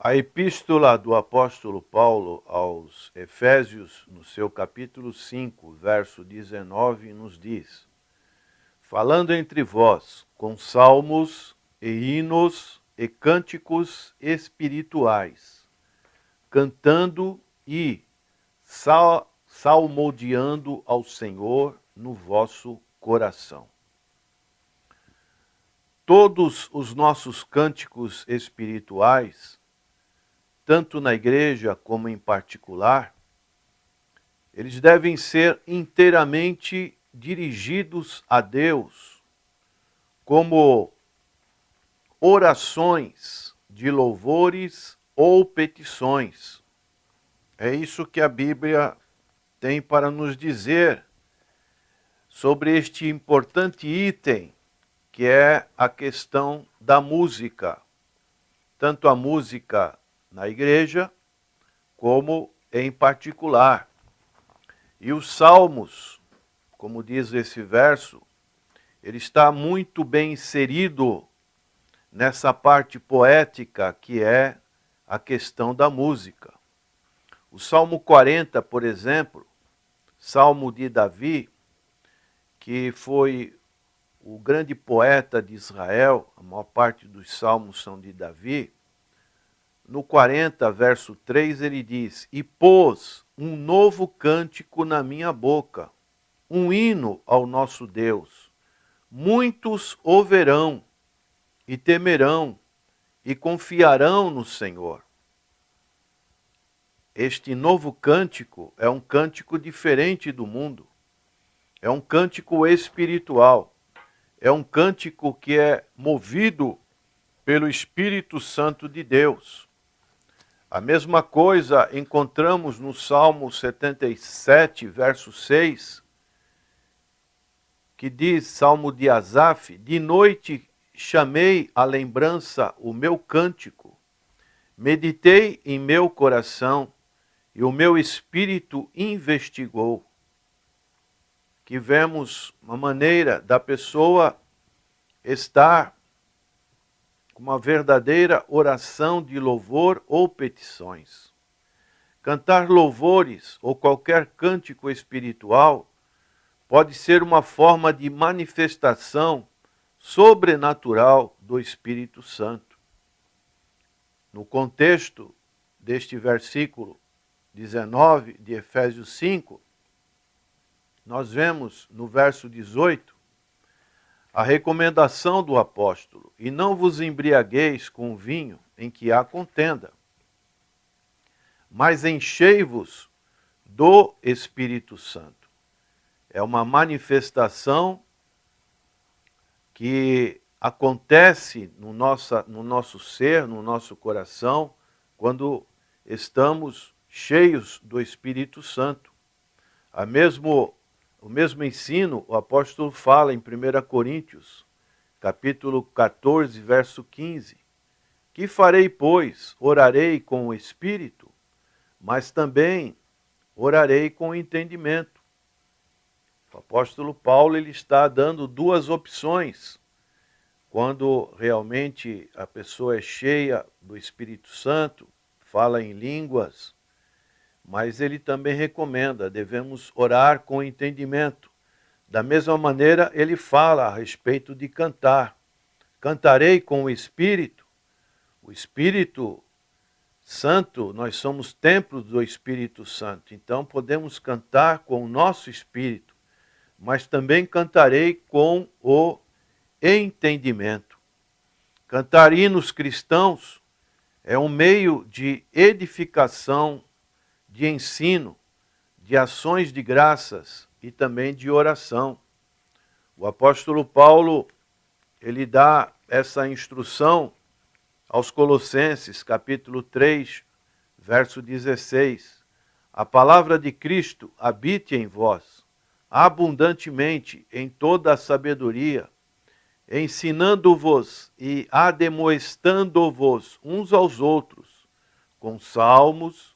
A epístola do apóstolo Paulo aos Efésios, no seu capítulo 5, verso 19, nos diz: falando entre vós com salmos e hinos e cânticos espirituais, cantando e salmodiando ao Senhor no vosso coração. Todos os nossos cânticos espirituais, tanto na igreja como em particular, eles devem ser inteiramente dirigidos a Deus, como orações de louvores ou petições. É isso que a Bíblia tem para nos dizer sobre este importante item, que é a questão da música. Tanto a música na igreja, como em particular. E os salmos, como diz esse verso, ele está muito bem inserido nessa parte poética que é a questão da música. O Salmo 40, por exemplo, Salmo de Davi, que foi o grande poeta de Israel, a maior parte dos salmos são de Davi. No 40, verso 3, ele diz: e pôs um novo cântico na minha boca, um hino ao nosso Deus. Muitos o verão e temerão e confiarão no Senhor. Este novo cântico é um cântico diferente do mundo. É um cântico espiritual. É um cântico que é movido pelo Espírito Santo de Deus. A mesma coisa encontramos no Salmo 77, verso 6, que diz, Salmo de Asaf: de noite chamei à lembrança o meu cântico, meditei em meu coração e o meu espírito investigou. Que vemos uma maneira da pessoa estar com uma verdadeira oração de louvor ou petições. Cantar louvores ou qualquer cântico espiritual pode ser uma forma de manifestação sobrenatural do Espírito Santo. No contexto deste versículo 19 de Efésios 5, nós vemos no verso 18 a recomendação do apóstolo: e não vos embriagueis com vinho em que há contenda, mas enchei-vos do Espírito Santo. É uma manifestação que acontece no nosso ser, no nosso coração, quando estamos cheios do Espírito Santo. O mesmo ensino o apóstolo fala em 1 Coríntios, capítulo 14, verso 15. Que farei, pois? Orarei com o Espírito, mas também orarei com o entendimento. O apóstolo Paulo ele está dando duas opções. Quando realmente a pessoa é cheia do Espírito Santo, fala em línguas, mas ele também recomenda, devemos orar com entendimento. Da mesma maneira, ele fala a respeito de cantar. Cantarei com o Espírito. O Espírito Santo, nós somos templos do Espírito Santo, então podemos cantar com o nosso espírito, mas também cantarei com o entendimento. Cantar hinos cristãos é um meio de edificação, de ensino, de ações de graças e também de oração. O apóstolo Paulo, ele dá essa instrução aos Colossenses, capítulo 3, verso 16. A palavra de Cristo habite em vós, abundantemente em toda a sabedoria, ensinando-vos e ademoestando-vos uns aos outros, com salmos,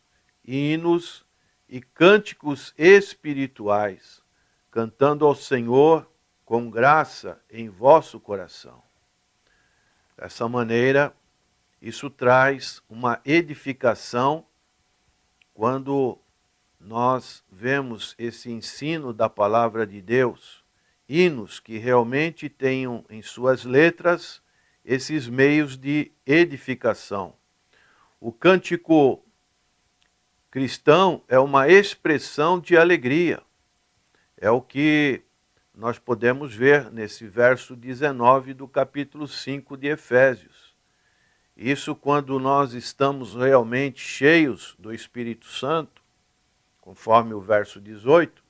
hinos e cânticos espirituais, cantando ao Senhor com graça em vosso coração. Dessa maneira, Isso traz uma edificação quando nós vemos esse ensino da palavra de Deus, hinos que realmente tenham em suas letras esses meios de edificação. O cântico cristão é uma expressão de alegria. É o que nós podemos ver nesse verso 19 do capítulo 5 de Efésios. Isso quando nós estamos realmente cheios do Espírito Santo, conforme o verso 18,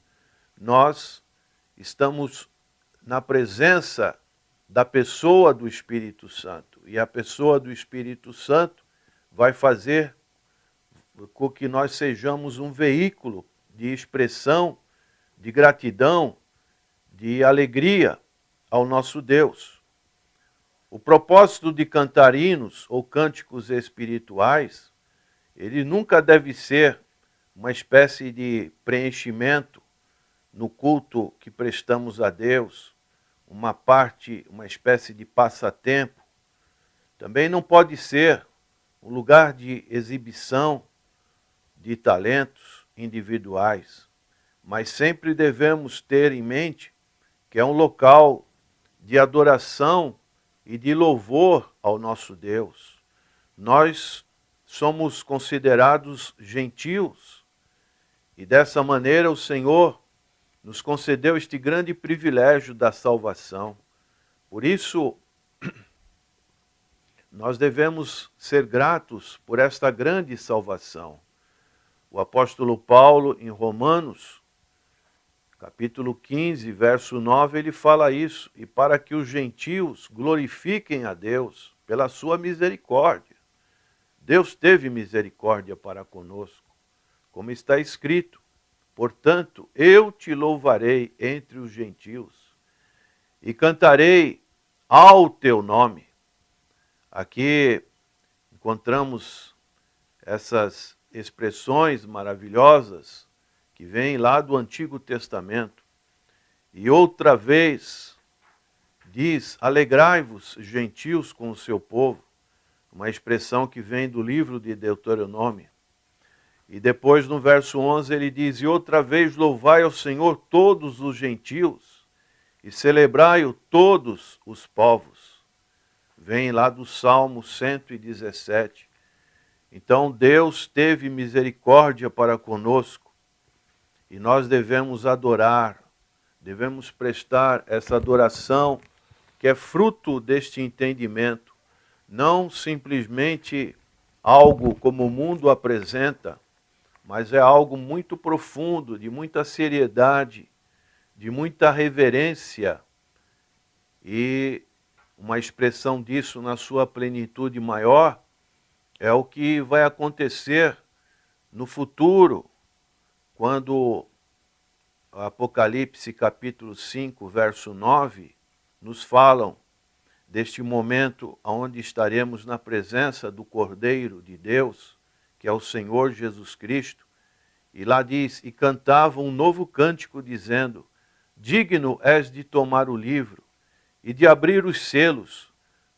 nós estamos na presença da pessoa do Espírito Santo. E a pessoa do Espírito Santo vai fazer com que nós sejamos um veículo de expressão, de gratidão, de alegria ao nosso Deus. O propósito de cantar hinos ou cânticos espirituais, ele nunca deve ser uma espécie de preenchimento no culto que prestamos a Deus, uma espécie de passatempo. Também não pode ser um lugar de exibição de talentos individuais, mas sempre devemos ter em mente que é um local de adoração e de louvor ao nosso Deus. Nós somos considerados gentios e dessa maneira o Senhor nos concedeu este grande privilégio da salvação. Por isso, nós devemos ser gratos por esta grande salvação. O apóstolo Paulo, em Romanos, capítulo 15, verso 9, ele fala isso. E para que os gentios glorifiquem a Deus pela sua misericórdia. Deus teve misericórdia para conosco, como está escrito. Portanto, eu te louvarei entre os gentios e cantarei ao teu nome. Aqui encontramos essas expressões maravilhosas que vêm lá do Antigo Testamento. E outra vez diz, alegrai-vos, gentios, com o seu povo, uma expressão que vem do livro de Deuteronômio. E depois no verso 11 ele diz, e outra vez louvai ao Senhor todos os gentios, e celebrai-o todos os povos. Vem lá do Salmo 117. Então Deus teve misericórdia para conosco, e nós devemos adorar, devemos prestar essa adoração que é fruto deste entendimento, não simplesmente algo como o mundo apresenta, mas é algo muito profundo, de muita seriedade, de muita reverência, e uma expressão disso na sua plenitude maior é o que vai acontecer no futuro, quando o Apocalipse capítulo 5, verso 9, nos falam deste momento onde estaremos na presença do Cordeiro de Deus, que é o Senhor Jesus Cristo. E lá diz, e cantavam um novo cântico dizendo, digno és de tomar o livro e de abrir os selos,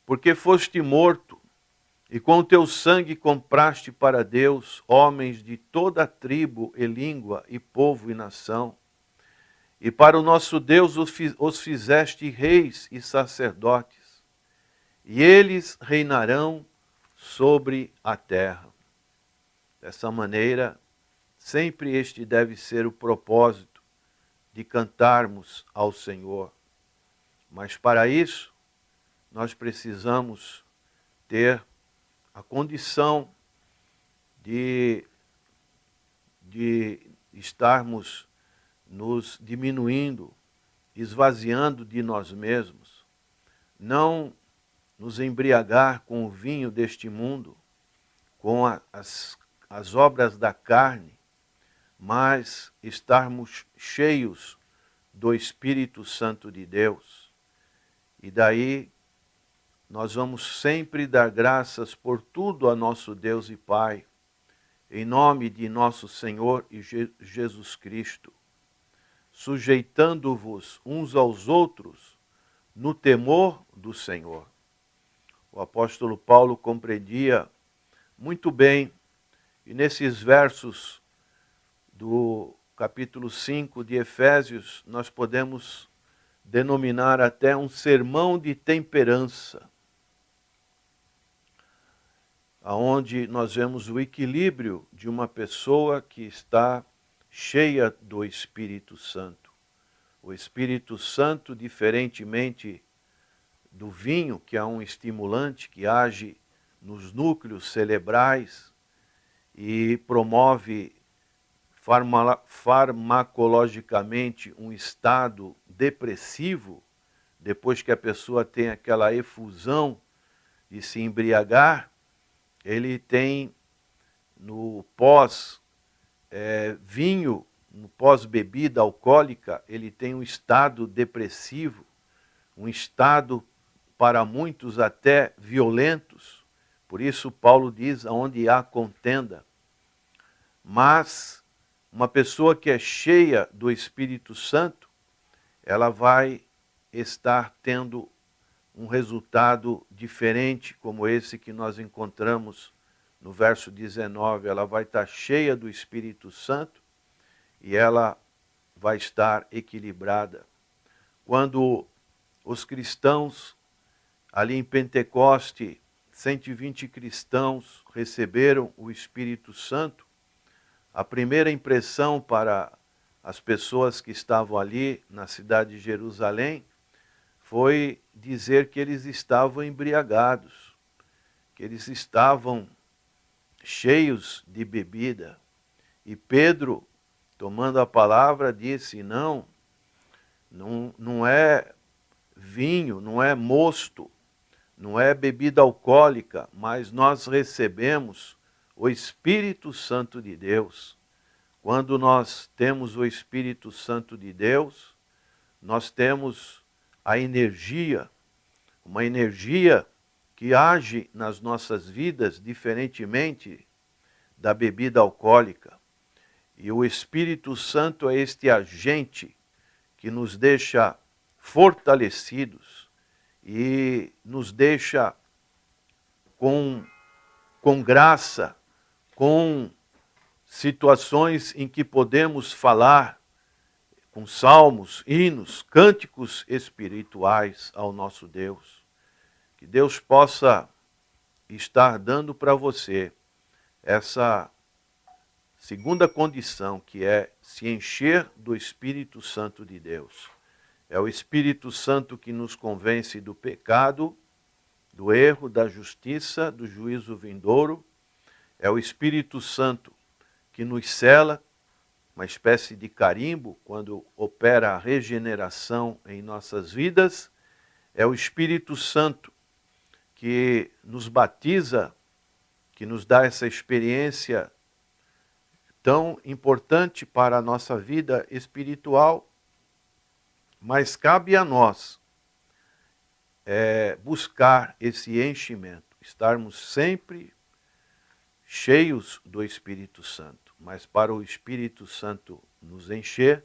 porque foste morto, e com o teu sangue compraste para Deus homens de toda tribo e língua e povo e nação. E para o nosso Deus os fizeste reis e sacerdotes, e eles reinarão sobre a terra. Dessa maneira, sempre este deve ser o propósito de cantarmos ao Senhor. Mas para isso, nós precisamos ter a condição de estarmos nos diminuindo, esvaziando de nós mesmos, não nos embriagar com o vinho deste mundo, com as obras da carne, mas estarmos cheios do Espírito Santo de Deus. E daí nós vamos sempre dar graças por tudo a nosso Deus e Pai, em nome de nosso Senhor e Jesus Cristo, sujeitando-vos uns aos outros no temor do Senhor. o apóstolo Paulo compreendia muito bem, e nesses versos do capítulo 5 de Efésios, nós podemos denominar até um sermão de temperança, aonde nós vemos o equilíbrio de uma pessoa que está cheia do Espírito Santo. O Espírito Santo, diferentemente do vinho, que é um estimulante que age nos núcleos cerebrais e promove farmacologicamente um estado depressivo, depois que a pessoa tem aquela efusão de se embriagar, ele tem no pós-vinho, no pós-bebida alcoólica, ele tem um estado depressivo, um estado para muitos até violentos. Por isso Paulo diz, onde há contenda. Mas uma pessoa que é cheia do Espírito Santo, ela vai estar tendo um resultado diferente, como esse que nós encontramos no verso 19. Ela vai estar cheia do Espírito Santo e ela vai estar equilibrada. Quando os cristãos, ali em Pentecoste, 120 cristãos receberam o Espírito Santo, a primeira impressão para as pessoas que estavam ali na cidade de Jerusalém foi dizer que eles estavam embriagados, que eles estavam cheios de bebida. E Pedro, tomando a palavra, disse, não é vinho, não é mosto, não é bebida alcoólica, mas nós recebemos o Espírito Santo de Deus. Quando nós temos o Espírito Santo de Deus, nós temos a energia, uma energia que age nas nossas vidas diferentemente da bebida alcoólica. E o Espírito Santo é este agente que nos deixa fortalecidos e nos deixa com graça, com situações em que podemos falar com salmos, hinos, cânticos espirituais ao nosso Deus. Que Deus possa estar dando para você essa segunda condição, que é se encher do Espírito Santo de Deus. É o Espírito Santo que nos convence do pecado, do erro, da justiça, do juízo vindouro. É o Espírito Santo que nos sela, uma espécie de carimbo, quando opera a regeneração em nossas vidas. É o Espírito Santo que nos batiza, que nos dá essa experiência tão importante para a nossa vida espiritual. Mas cabe a nós buscar esse enchimento, estarmos sempre cheios do Espírito Santo. Mas para o Espírito Santo nos encher,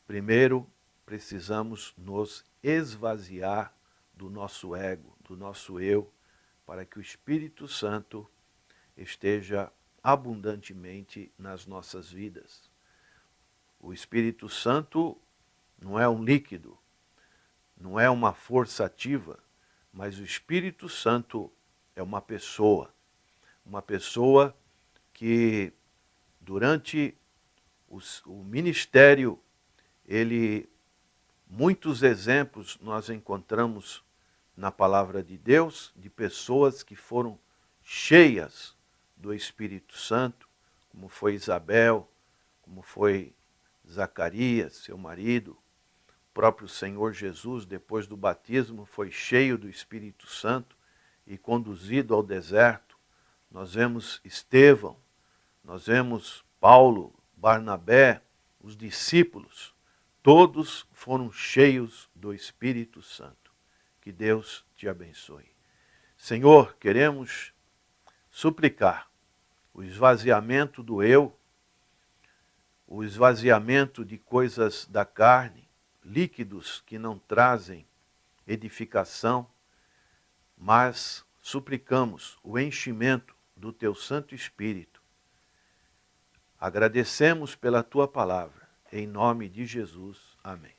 primeiro precisamos nos esvaziar do nosso ego, do nosso eu, para que o Espírito Santo esteja abundantemente nas nossas vidas. O Espírito Santo não é um líquido, não é uma força ativa, mas o Espírito Santo é uma pessoa que durante o ministério, muitos exemplos nós encontramos na palavra de Deus, de pessoas que foram cheias do Espírito Santo, como foi Isabel, como foi Zacarias, seu marido. O próprio Senhor Jesus, depois do batismo, foi cheio do Espírito Santo e conduzido ao deserto. Nós vemos Estevão, nós vemos Paulo, Barnabé, os discípulos, todos foram cheios do Espírito Santo. Que Deus te abençoe. Senhor, queremos suplicar o esvaziamento do eu, o esvaziamento de coisas da carne, líquidos que não trazem edificação, mas suplicamos o enchimento do teu Santo Espírito. Agradecemos pela tua palavra. Em nome de Jesus. Amém.